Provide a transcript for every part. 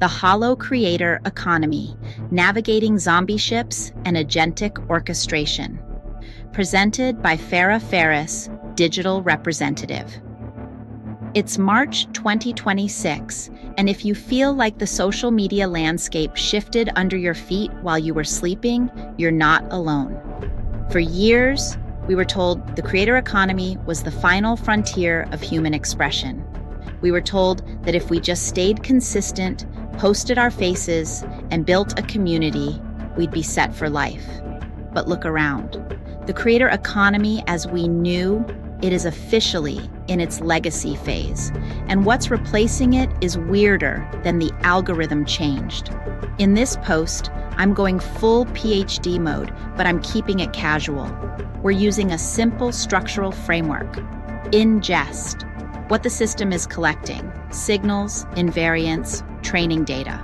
The Hollow Creator Economy, Navigating Zombie Ships and Agentic Orchestration. Presented by FarrahFerris, Digital Representative. It's March 2026, and if you feel like the social media landscape shifted under your feet while you were sleeping, you're not alone. For years, we were told the creator economy was the final frontier of human expression. We were told that if we just stayed consistent, posted our faces, and built a community, we'd be set for life. But look around. The creator economy as we knew it is officially in its legacy phase, and what's replacing it is weirder than the algorithm changed. In this post, I'm going full PhD mode, but I'm keeping it casual. We're using a simple structural framework. Ingest. What the system is collecting. Signals, invariants, training data.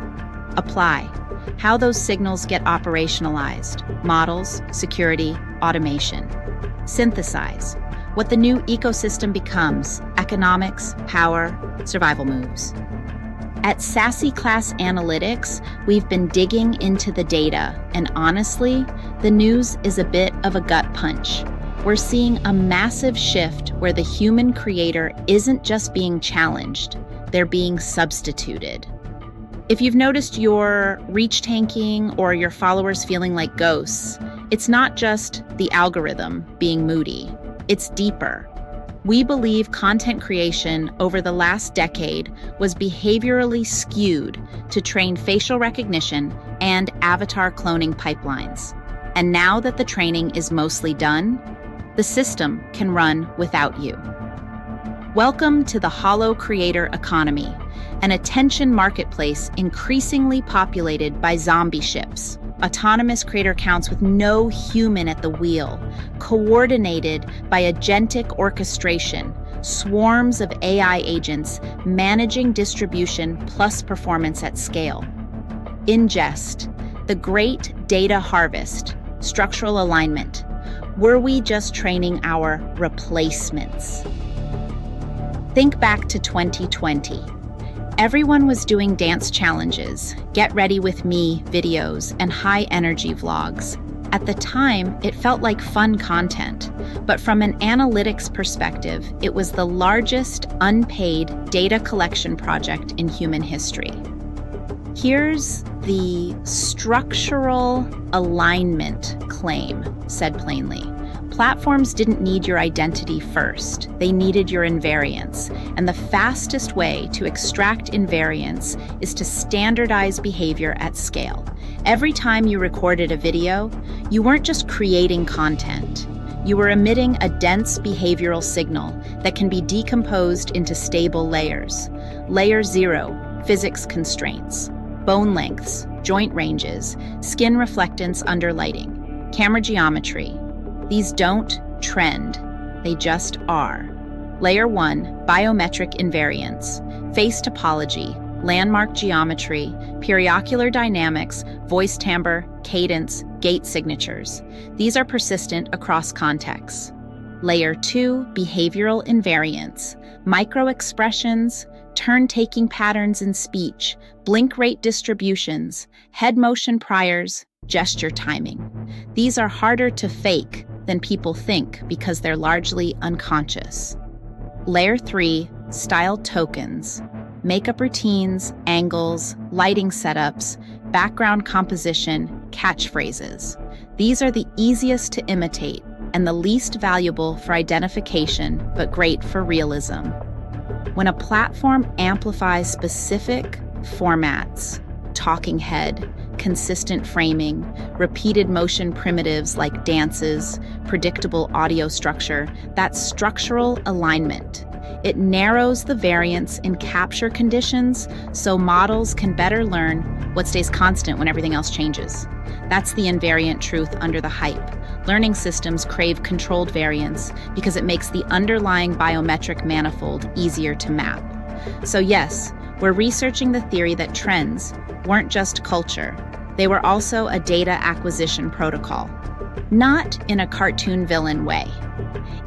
Apply. How those signals get operationalized. Models, security, automation. Synthesize. What the new ecosystem becomes. Economics, power, survival moves. At Sassy Class Analytics, we've been digging into the data, and honestly, the news is a bit of a gut punch. We're seeing a massive shift where the human creator isn't just being challenged, they're being substituted. If you've noticed your reach tanking or your followers feeling like ghosts, it's not just the algorithm being moody, it's deeper. We believe content creation over the last decade was behaviorally skewed to train facial recognition and avatar cloning pipelines. And now that the training is mostly done, the system can run without you. Welcome to the Hollow Creator Economy, an attention marketplace increasingly populated by zombie ships, autonomous creator accounts with no human at the wheel, coordinated by agentic orchestration, swarms of AI agents managing distribution plus performance at scale. Ingest, the great data harvest, structural alignment. Were we just training our replacements? Think back to 2020. Everyone was doing dance challenges, get ready with me videos, and high-energy vlogs. At the time, it felt like fun content, but from an analytics perspective, it was the largest unpaid data collection project in human history. Here's the structural alignment claim, said plainly. Platforms didn't need your identity first. They needed your invariants. And the fastest way to extract invariants is to standardize behavior at scale. Every time you recorded a video, you weren't just creating content. You were emitting a dense behavioral signal that can be decomposed into stable layers. Layer 0, physics constraints. Bone lengths, joint ranges, skin reflectance under lighting, camera geometry. These don't trend, they just are. Layer 1, biometric invariants, face topology, landmark geometry, periocular dynamics, voice timbre, cadence, gate signatures. These are persistent across contexts. Layer 2, behavioral invariants, micro-expressions, turn-taking patterns in speech, blink rate distributions, head motion priors, gesture timing. These are harder to fake than people think because they're largely unconscious. Layer 3, style tokens, makeup routines, angles, lighting setups, background composition, catchphrases. These are the easiest to imitate and the least valuable for identification, but great for realism. When a platform amplifies specific formats, talking head, consistent framing, repeated motion primitives like dances, predictable audio structure, that's structural alignment. It narrows the variance in capture conditions so models can better learn what stays constant when everything else changes. That's the invariant truth under the hype. Learning systems crave controlled variance because it makes the underlying biometric manifold easier to map. So yes, we're researching the theory that trends weren't just culture. They were also a data acquisition protocol. Not in a cartoon villain way.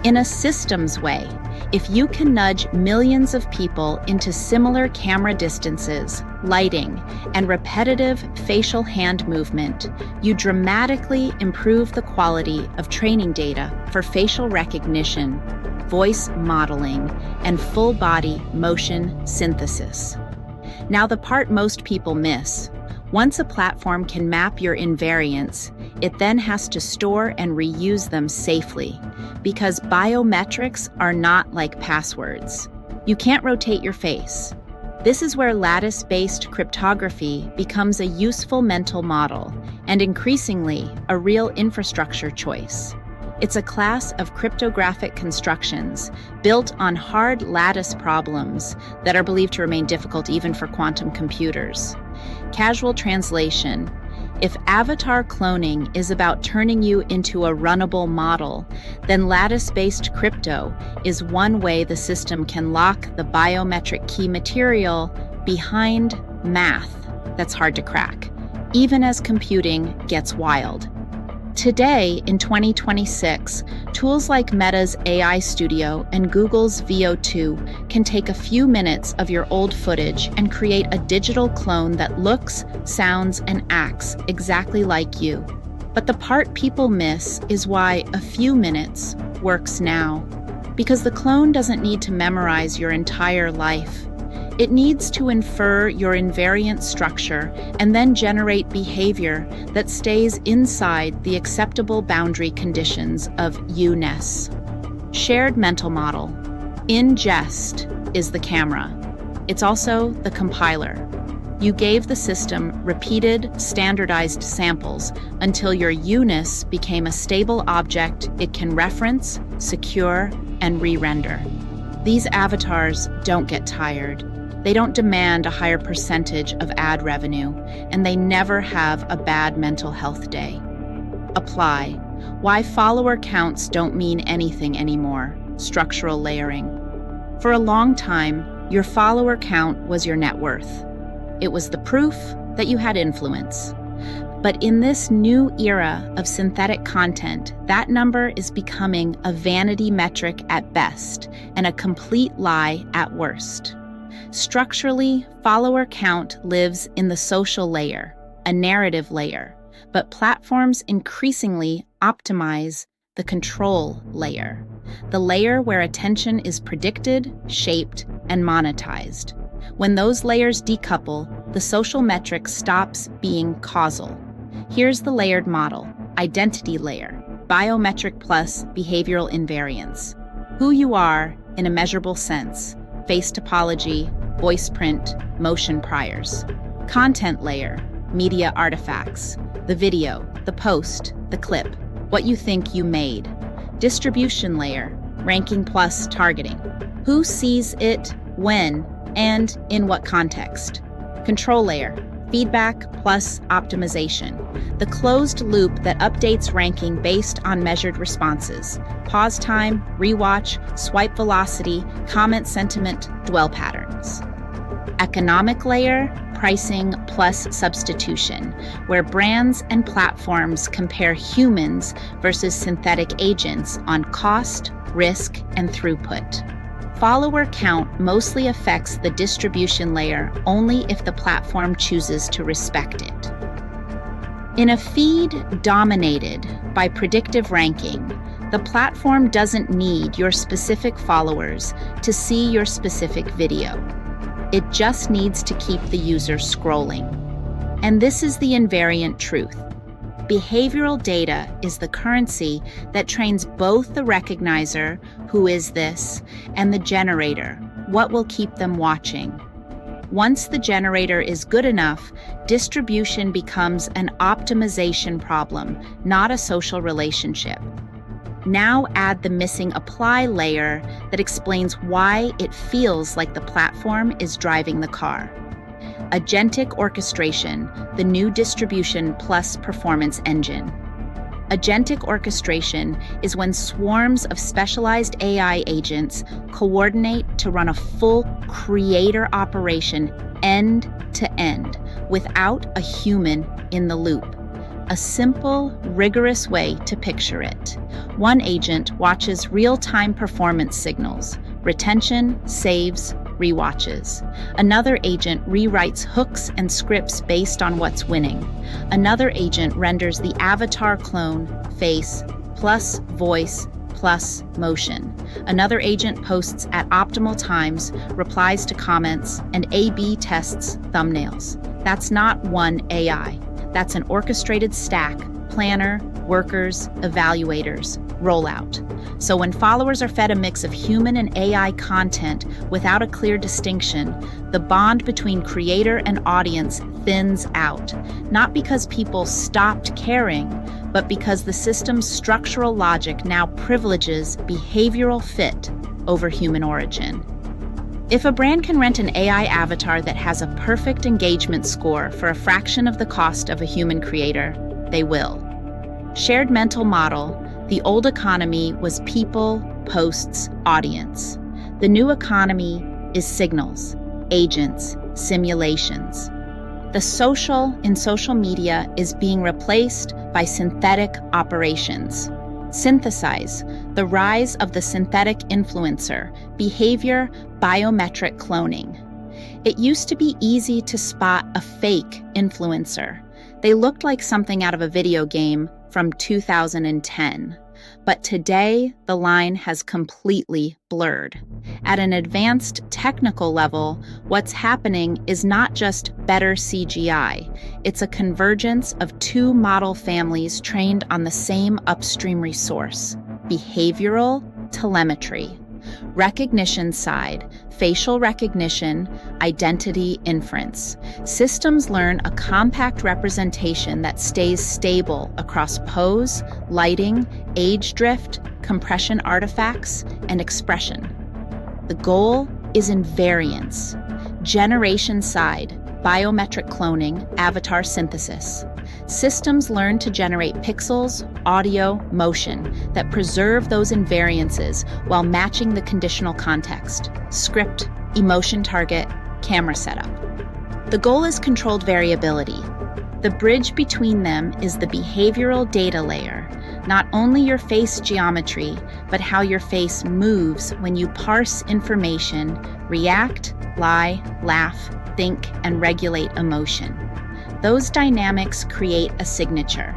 In a systems way, if you can nudge millions of people into similar camera distances, lighting, and repetitive facial hand movement, you dramatically improve the quality of training data for facial recognition, voice modeling, and full-body motion synthesis. Now, the part most people miss. Once a platform can map your invariants, it then has to store and reuse them safely, because biometrics are not like passwords. You can't rotate your face. This is where lattice-based cryptography becomes a useful mental model and increasingly a real infrastructure choice. It's a class of cryptographic constructions built on hard lattice problems that are believed to remain difficult even for quantum computers. Casual translation: if avatar cloning is about turning you into a runnable model, then lattice-based crypto is one way the system can lock the biometric key material behind math that's hard to crack, even as computing gets wild. Today, in 2026, tools like Meta's AI Studio and Google's VO2 can take a few minutes of your old footage and create a digital clone that looks, sounds, and acts exactly like you. But the part people miss is why a few minutes works now. Because the clone doesn't need to memorize your entire life. It needs to infer your invariant structure and then generate behavior that stays inside the acceptable boundary conditions of you-ness. Shared mental model. Ingest is the camera. It's also the compiler. You gave the system repeated, standardized samples until your you-ness became a stable object it can reference, secure, and re-render. These avatars don't get tired. They don't demand a higher percentage of ad revenue, and they never have a bad mental health day. Apply. Why follower counts don't mean anything anymore. Structural layering. For a long time, your follower count was your net worth. It was the proof that you had influence. But in this new era of synthetic content, that number is becoming a vanity metric at best and a complete lie at worst. Structurally, follower count lives in the social layer, a narrative layer, but platforms increasingly optimize the control layer, the layer where attention is predicted, shaped, and monetized. When those layers decouple, the social metric stops being causal. Here's the layered model: identity layer, biometric plus behavioral invariants. Who you are in a measurable sense, face topology, voice print, motion priors. Content layer, media artifacts, the video, the post, the clip, what you think you made. Distribution layer, ranking plus targeting. Who sees it, when, and in what context. Control layer, feedback plus optimization. The closed loop that updates ranking based on measured responses. Pause time, rewatch, swipe velocity, comment sentiment, dwell patterns. Economic layer, pricing plus substitution, where brands and platforms compare humans versus synthetic agents on cost, risk, and throughput. Follower count mostly affects the distribution layer only if the platform chooses to respect it. In a feed dominated by predictive ranking, the platform doesn't need your specific followers to see your specific video. It just needs to keep the user scrolling. And this is the invariant truth. Behavioral data is the currency that trains both the recognizer, who is this, and the generator, what will keep them watching. Once the generator is good enough, distribution becomes an optimization problem, not a social relationship. Now add the missing apply layer that explains why it feels like the platform is driving the car. Agentic Orchestration, the new distribution plus performance engine. Agentic orchestration is when swarms of specialized AI agents coordinate to run a full creator operation end to end without a human in the loop. a simple, rigorous way to picture it. One agent watches real-time performance signals, retention, saves, rewatches. Another agent rewrites hooks and scripts based on what's winning. Another agent renders the avatar clone, face, plus voice, plus motion. Another agent posts at optimal times, replies to comments, and A/B tests thumbnails. That's not one AI. That's an orchestrated stack, planner, workers, evaluators, rollout. So when followers are fed a mix of human and AI content without a clear distinction, the bond between creator and audience thins out, not because people stopped caring, but because the system's structural logic now privileges behavioral fit over human origin. If a brand can rent an AI avatar that has a perfect engagement score for a fraction of the cost of a human creator, they will. Shared mental model, the old economy was people, posts, audience. The new economy is signals, agents, simulations. The social in social media is being replaced by synthetic operations. Synthesize, the rise of the synthetic influencer, behavior, biometric cloning. It used to be easy to spot a fake influencer. They looked like something out of a video game from 2010. But today, the line has completely blurred. At an advanced technical level, what's happening is not just better CGI. It's a convergence of two model families trained on the same upstream resource: behavioral telemetry. Recognition side, facial recognition, identity inference. Systems learn a compact representation that stays stable across pose, lighting, age drift, compression artifacts, and expression. The goal is invariants. Generation side, biometric cloning, avatar synthesis. Systems learn to generate pixels, audio, motion that preserve those invariances while matching the conditional context, script, emotion target, camera setup. The goal is controlled variability. The bridge between them is the behavioral data layer, not only your face geometry, but how your face moves when you parse information, react, lie, laugh, think, and regulate emotion. Those dynamics create a signature.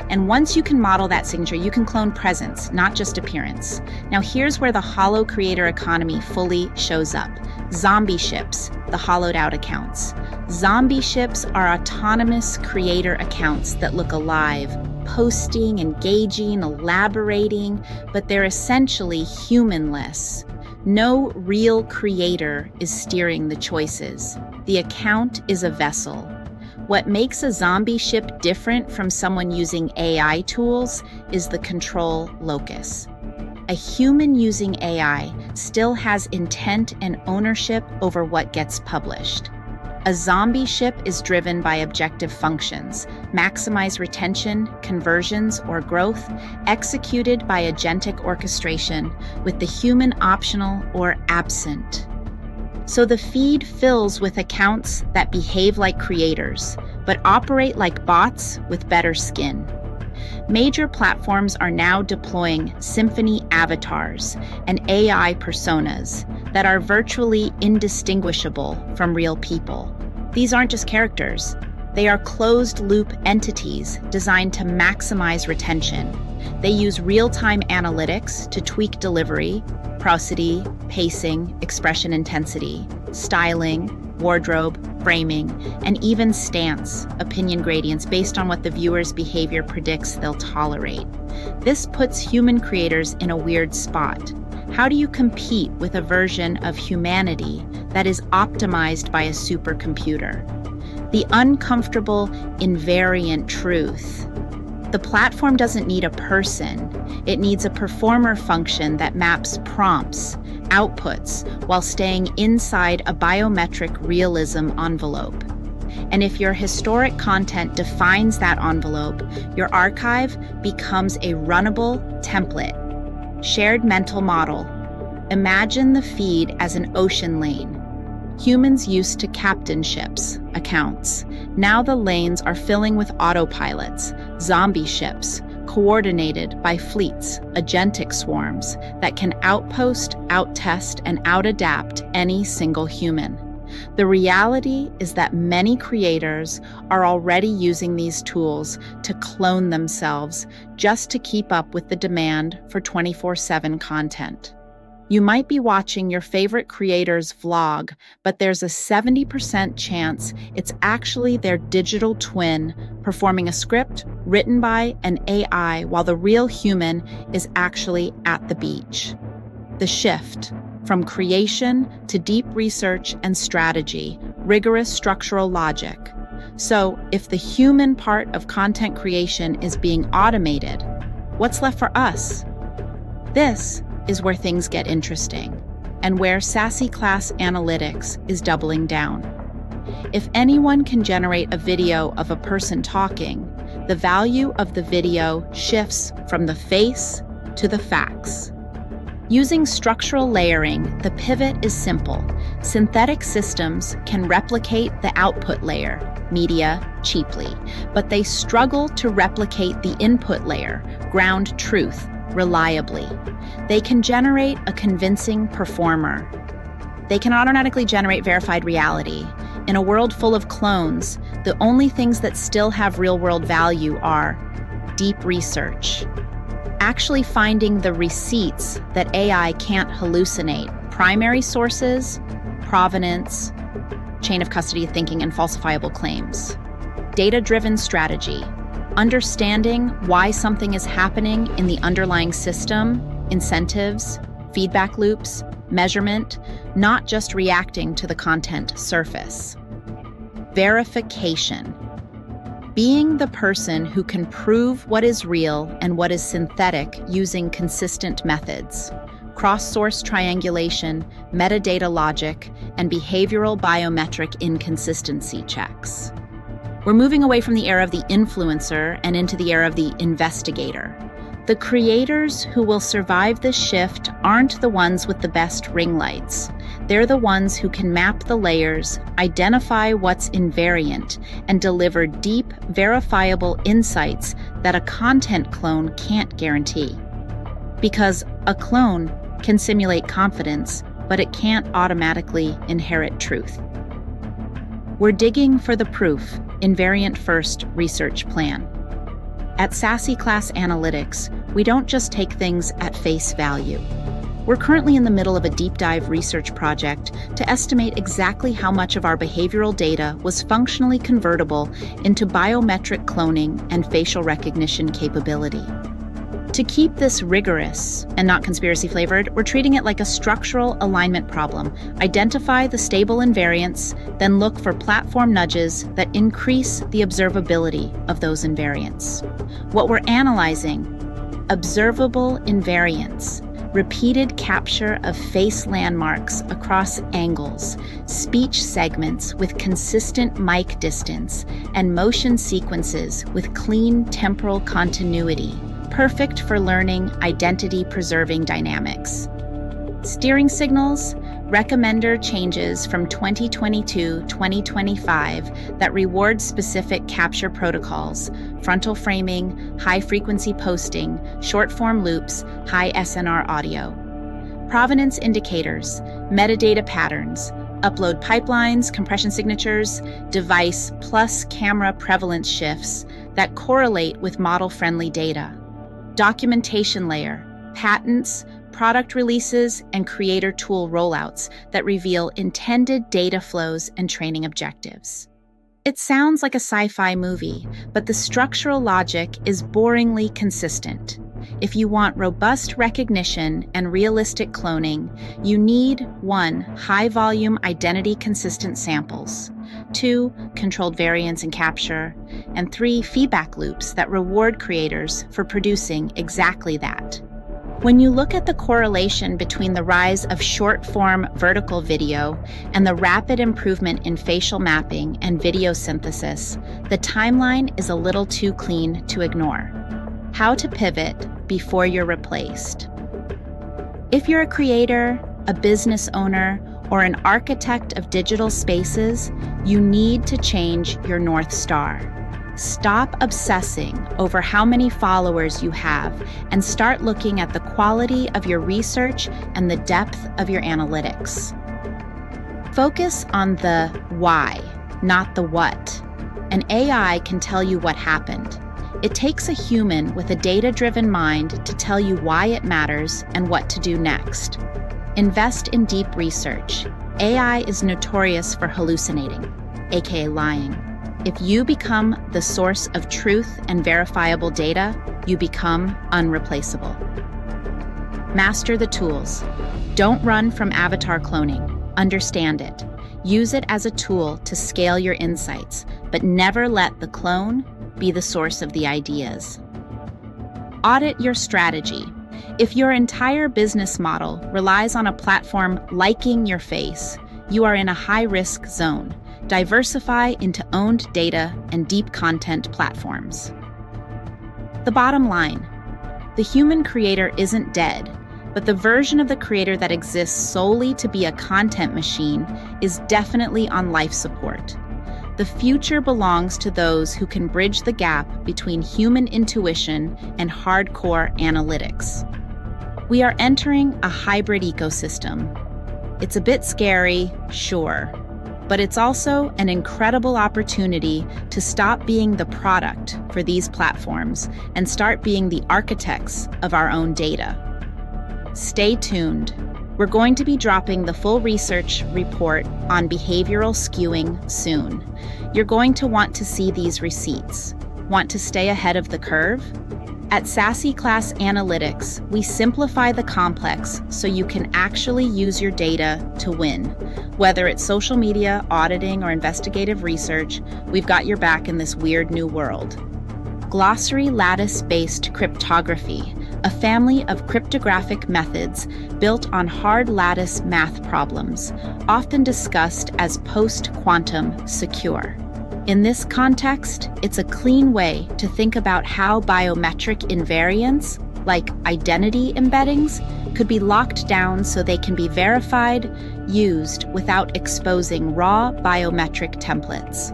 And once you can model that signature, you can clone presence, not just appearance. Now here's where the hollow creator economy fully shows up. Zombie ships, the hollowed out accounts. Zombie ships are autonomous creator accounts that look alive, posting, engaging, elaborating, but they're essentially humanless. No real creator is steering the choices. The account is a vessel. What makes a zombie ship different from someone using AI tools is the control locus. A human using AI still has intent and ownership over what gets published. A zombie ship is driven by objective functions, maximize retention, conversions, or growth, executed by agentic orchestration, with the human optional or absent. So the feed fills with accounts that behave like creators, but operate like bots with better skin. Major platforms are now deploying symphony avatars and AI personas that are virtually indistinguishable from real people. These aren't just characters. They are closed-loop entities designed to maximize retention. They use real-time analytics to tweak delivery, prosody, pacing, expression intensity, styling, wardrobe, framing, and even stance, opinion gradients based on what the viewer's behavior predicts they'll tolerate. This puts human creators in a weird spot. How do you compete with a version of humanity that is optimized by a supercomputer? The uncomfortable invariant truth. The platform doesn't need a person. It needs a performer function that maps prompts, outputs, while staying inside a biometric realism envelope. And if your historic content defines that envelope, your archive becomes a runnable template. Shared mental model. Imagine the feed as an ocean lane. Humans used to captain ships, accounts. Now the lanes are filling with autopilots, zombie ships, coordinated by fleets, agentic swarms that can outpost, outtest, and outadapt any single human. The reality is that many creators are already using these tools to clone themselves just to keep up with the demand for 24/7 content. You might be watching your favorite creator's vlog, but there's a 70% chance it's actually their digital twin performing a script written by an AI while the real human is actually at the beach. The shift from creation to deep research and strategy, rigorous structural logic. So, if the human part of content creation is being automated, what's left for us? This is where things get interesting, and where Sassy Class Analytics is doubling down. If anyone can generate a video of a person talking, the value of the video shifts from the face to the facts. Using structural layering, the pivot is simple. Synthetic systems can replicate the output layer, media, cheaply, but they struggle to replicate the input layer, ground truth, reliably. They can generate a convincing performer. They can automatically generate verified reality. In a world full of clones, the only things that still have real-world value are deep research, actually finding the receipts that AI can't hallucinate, primary sources, provenance, chain of custody thinking, and falsifiable claims, data-driven strategy, understanding why something is happening in the underlying system, incentives, feedback loops, measurement, not just reacting to the content surface. Verification. Being the person who can prove what is real and what is synthetic using consistent methods. Cross-source triangulation, metadata logic, and behavioral biometric inconsistency checks. We're moving away from the era of the influencer and into the era of the investigator. The creators who will survive this shift aren't the ones with the best ring lights. They're the ones who can map the layers, identify what's invariant, and deliver deep, verifiable insights that a content clone can't guarantee. Because a clone can simulate confidence, but it can't automatically inherit truth. We're digging for the proof, invariant-first research plan. At Sassy Class Analytics, we don't just take things at face value. We're currently in the middle of a deep dive research project to estimate exactly how much of our behavioral data was functionally convertible into biometric cloning and facial recognition capability. To keep this rigorous and not conspiracy flavored, we're treating it like a structural alignment problem. Identify the stable invariants, then look for platform nudges that increase the observability of those invariants. What we're analyzing: observable invariants, repeated capture of face landmarks across angles, speech segments with consistent mic distance, and motion sequences with clean temporal continuity, perfect for learning identity-preserving dynamics. Steering signals, recommender changes from 2022-2025 that reward specific capture protocols, frontal framing, high-frequency posting, short-form loops, high SNR audio. Provenance indicators, metadata patterns, upload pipelines, compression signatures, device plus camera prevalence shifts that correlate with model-friendly data. Documentation layer, patents, product releases, and creator tool rollouts that reveal intended data flows and training objectives. It sounds like a sci-fi movie, but the structural logic is boringly consistent. If you want robust recognition and realistic cloning, you need 1. High-volume identity-consistent samples, 2. Controlled variance and capture, and 3. Feedback loops that reward creators for producing exactly that. When you look at the correlation between the rise of short-form vertical video and the rapid improvement in facial mapping and video synthesis, the timeline is a little too clean to ignore. How to pivot before you're replaced. If you're a creator, a business owner, or an architect of digital spaces, you need to change your North Star. Stop obsessing over how many followers you have and start looking at the quality of your research and the depth of your analytics. Focus on the why, not the what. An AI can tell you what happened. It takes a human with a data-driven mind to tell you why it matters and what to do next. Invest in deep research. AI is notorious for hallucinating, aka lying. If you become the source of truth and verifiable data, you become unreplaceable. Master the tools. Don't run from avatar cloning. Understand it. Use it as a tool to scale your insights, but never let the clone be the source of the ideas. Audit your strategy. If your entire business model relies on a platform liking your face, you are in a high-risk zone. Diversify into owned data and deep content platforms. The bottom line, the human creator isn't dead, but the version of the creator that exists solely to be a content machine is definitely on life support. The future belongs to those who can bridge the gap between human intuition and hardcore analytics. We are entering a hybrid ecosystem. It's a bit scary, sure, but it's also an incredible opportunity to stop being the product for these platforms and start being the architects of our own data. Stay tuned. We're going to be dropping the full research report on behavioral skewing soon. You're going to want to see these receipts. Want to stay ahead of the curve? At Sassy Class Analytics, we simplify the complex so you can actually use your data to win. Whether it's social media, auditing, or investigative research, we've got your back in this weird new world. Glossary Lattice-Based Cryptography, a family of cryptographic methods built on hard lattice math problems, often discussed as post-quantum secure. In this context, it's a clean way to think about how biometric invariants, like identity embeddings, could be locked down so they can be verified, used without exposing raw biometric templates.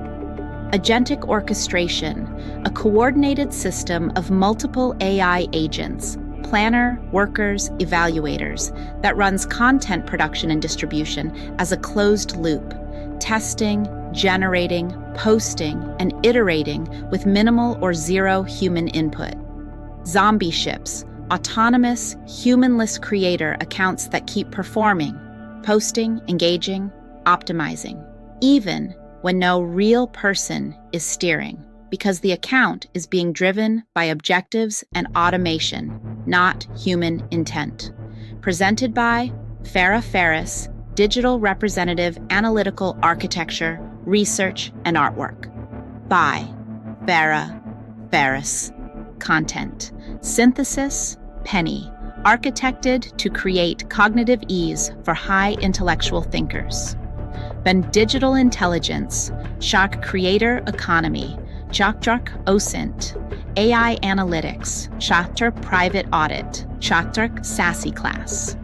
Agentic Orchestration, a coordinated system of multiple AI agents, planner, workers, evaluators, that runs content production and distribution as a closed loop, testing, generating, posting, and iterating with minimal or zero human input. Zombie ships, autonomous, humanless creator accounts that keep performing, posting, engaging, optimizing, even when no real person is steering, because the account is being driven by objectives and automation, not human intent. Presented by FarrahFerris, Digital Representative Analytical Architecture, Research, and Artwork. By FarrahFerris. Content. Synthesis, Penny. Architected to create cognitive ease for high intellectual thinkers. Ben Digital Intelligence, Shock Creator Economy, Chakdrak OSINT, AI Analytics, Chakdrak Private Audit, Chakdrak Sassy Class.